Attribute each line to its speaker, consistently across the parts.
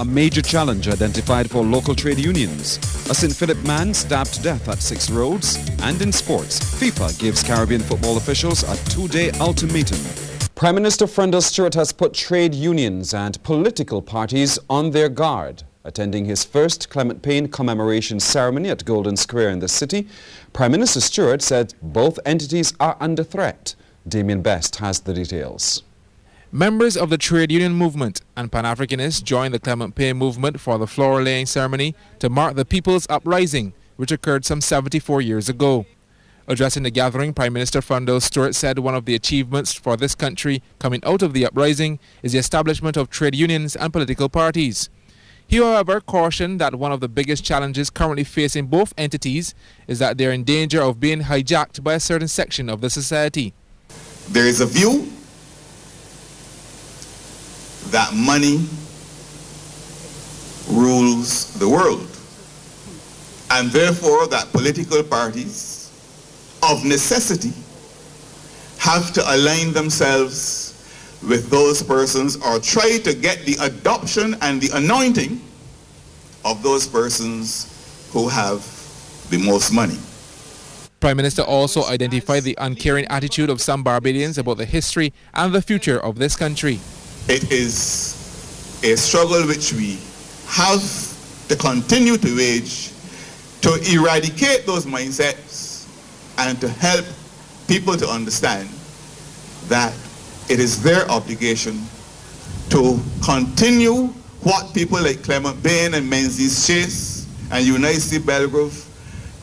Speaker 1: A major challenge identified for local trade unions. A St. Philip man stabbed to death at 6 Roads. And in sports, FIFA gives Caribbean football officials a 2-day ultimatum. Prime Minister Frendel Stewart has put trade unions and political parties on their guard. Attending his first Clement Payne commemoration ceremony at Golden Square in the city, Prime Minister Stewart said both entities are under threat. Damien Best has the details.
Speaker 2: Members of the trade union movement and Pan-Africanists joined the Clement Payne movement for the flower-laying ceremony to mark the People's Uprising, which occurred some 74 years ago. Addressing the gathering, Prime Minister Frendel Stewart said one of the achievements for this country coming out of the uprising is the establishment of trade unions and political parties. He, however, cautioned that one of the biggest challenges currently facing both entities is that they are in danger of being hijacked by a certain section of the society.
Speaker 3: There is a view that money rules the world, and therefore that political parties of necessity have to align themselves with those persons or try to get the adoption and the anointing of those persons who have the most money.
Speaker 2: Prime Minister also identified the uncaring attitude of some Barbadians about the history and the future of this country.
Speaker 3: It is a struggle which we have to continue to wage to eradicate those mindsets and to help people to understand that it is their obligation to continue what people like Clement Payne and Menzies Chase and Eunice Belgrove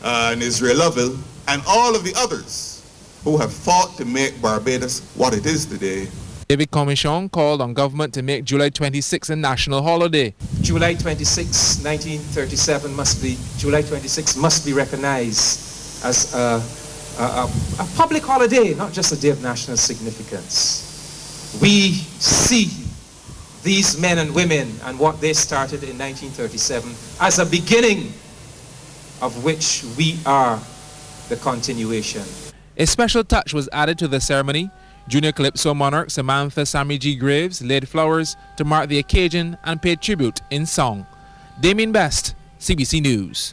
Speaker 3: and Israel Lovell and all of the others who have fought to make Barbados what it is today.
Speaker 2: David Commission called on government to make July 26 a national holiday.
Speaker 4: July 26, 1937 July 26 must be recognized as a public holiday, not just a day of national significance. We see these men and women and what they started in 1937 as a beginning of which we are the continuation.
Speaker 2: A special touch was added to the ceremony. Junior Calypso monarch Samantha Sammy G. Graves laid flowers to mark the occasion and paid tribute in song. Damien Best, CBC News.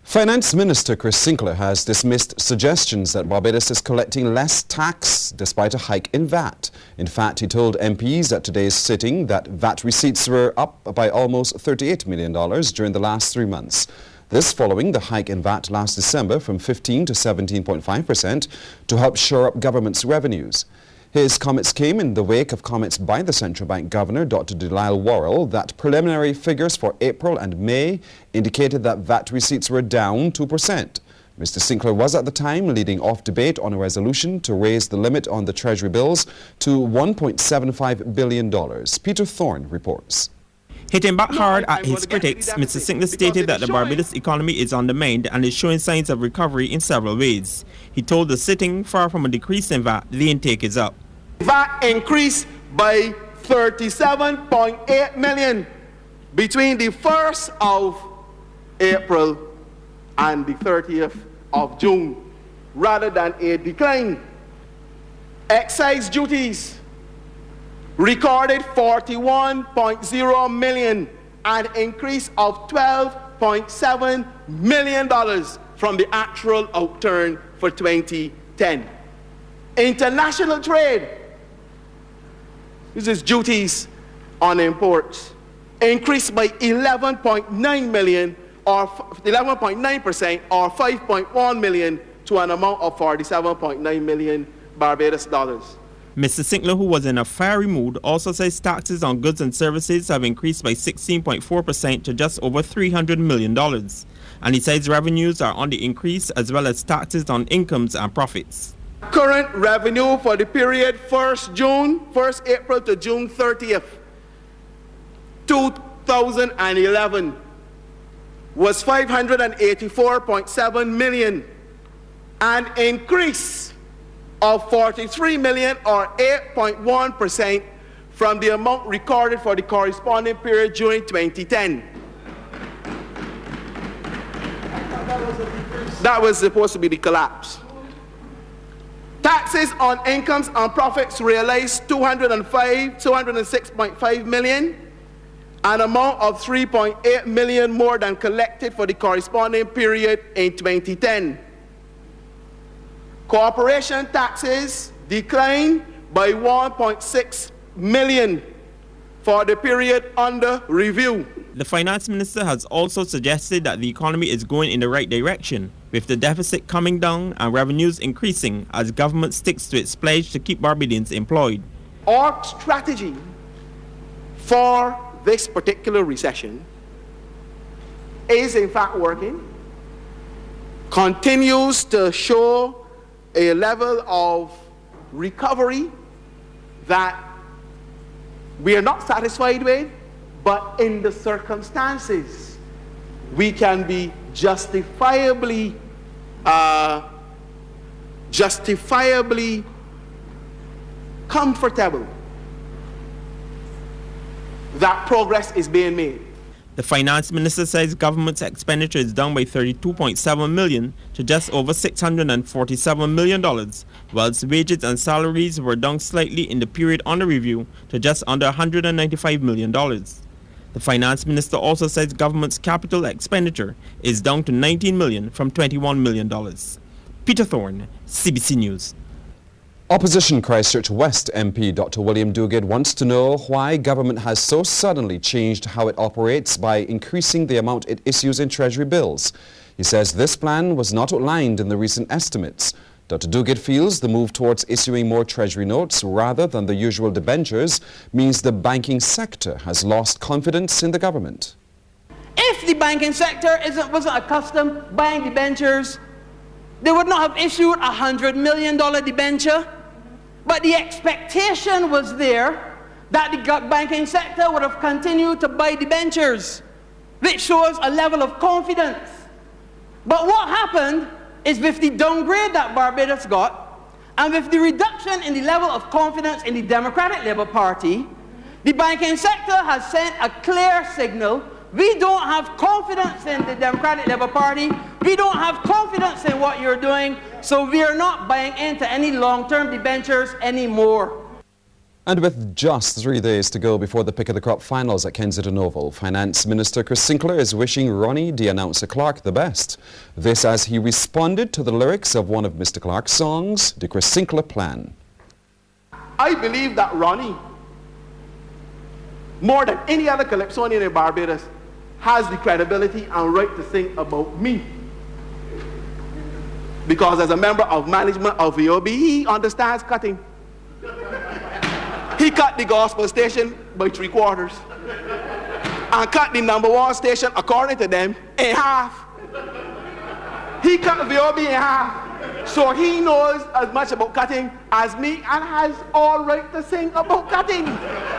Speaker 1: Finance Minister Chris Sinclair has dismissed suggestions that Barbados is collecting less tax despite a hike in VAT. In fact, he told MPs at today's sitting that VAT receipts were up by almost $38 million during the last 3 months. This following the hike in VAT last December from 15 to 17.5% to help shore up government's revenues. His comments came in the wake of comments by the Central Bank Governor, Dr. Delisle Worrell, that preliminary figures for April and May indicated that VAT receipts were down 2%. Mr. Sinclair was at the time leading off debate on a resolution to raise the limit on the Treasury bills to $1.75 billion. Peter Thorne reports.
Speaker 5: Hitting back hard at his critics, Mr. Sinclair stated that the Barbados economy is on the mend and is showing signs of recovery in several ways. He told the sitting, far from a decrease in VAT, the intake is up.
Speaker 6: VAT increased by 37.8 million between the 1st of April and the 30th of June, rather than a decline. Excise duties recorded 41.0 million, an increase of $12.7 million from the actual outturn for 2010. International trade, this is duties on imports, increased by 11.9 million or 11.9% or 5.1 million to an amount of 47.9 million Barbados dollars.
Speaker 5: Mr. Sinclair, who was in a fiery mood, also says taxes on goods and services have increased by 16.4% to just over $300 million. And he says revenues are on the increase as well as taxes on incomes and profits.
Speaker 6: Current revenue for the period 1st April to June 30th, 2011 was $584.7 million, an increase of $43 million or 8.1% from the amount recorded for the corresponding period during 2010. That was supposed to be the collapse. Taxes on incomes and profits realized $206.5 million, an amount of 3.8 million more than collected for the corresponding period in 2010. Corporation taxes declined by 1.6 million for the period under review.
Speaker 5: The finance minister has also suggested that the economy is going in the right direction, with the deficit coming down and revenues increasing as government sticks to its pledge to keep Barbadians employed.
Speaker 6: Our strategy for this particular recession is in fact working, continues to show a level of recovery that we are not satisfied with, but in the circumstances we can be justifiably comfortable that progress is being made.
Speaker 5: The finance minister says government's expenditure is down by $32.7 million to just over $647 million, whilst wages and salaries were down slightly in the period under review to just under $195 million. The finance minister also says government's capital expenditure is down to $19 million from $21 million. Peter Thorne, CBC News.
Speaker 1: Opposition Christchurch West MP Dr. William Duguid wants to know why government has so suddenly changed how it operates by increasing the amount it issues in Treasury bills. He says this plan was not outlined in the recent estimates. Dr. Duguid feels the move towards issuing more Treasury notes rather than the usual debentures means the banking sector has lost confidence in the government.
Speaker 7: If the banking sector wasn't accustomed to buying debentures, they would not have issued a $100 million debenture. But the expectation was there that the banking sector would have continued to buy debentures, which shows a level of confidence. But what happened is with the downgrade that Barbados got, and with the reduction in the level of confidence in the Democratic Labour Party, the banking sector has sent a clear signal: we don't have confidence in the Democratic Labour Party, we don't have confidence in what you're doing, so we are not buying into any long-term debentures anymore.
Speaker 1: And with just 3 days to go before the Pick of the Crop finals at Kensington Oval, Finance Minister Chris Sinclair is wishing Ronnie, the announcer Clark, the best. This as he responded to the lyrics of one of Mr. Clark's songs, The Chris Sinclair Plan.
Speaker 6: I believe that Ronnie, more than any other Calypsonian in Barbados, has the credibility and right to sing about me. Because as a member of management of VOB, he understands cutting. He cut the gospel station by 3/4 and cut the #1 station, according to them, in half. He cut VOB in half. So he knows as much about cutting as me and has all right to sing about cutting.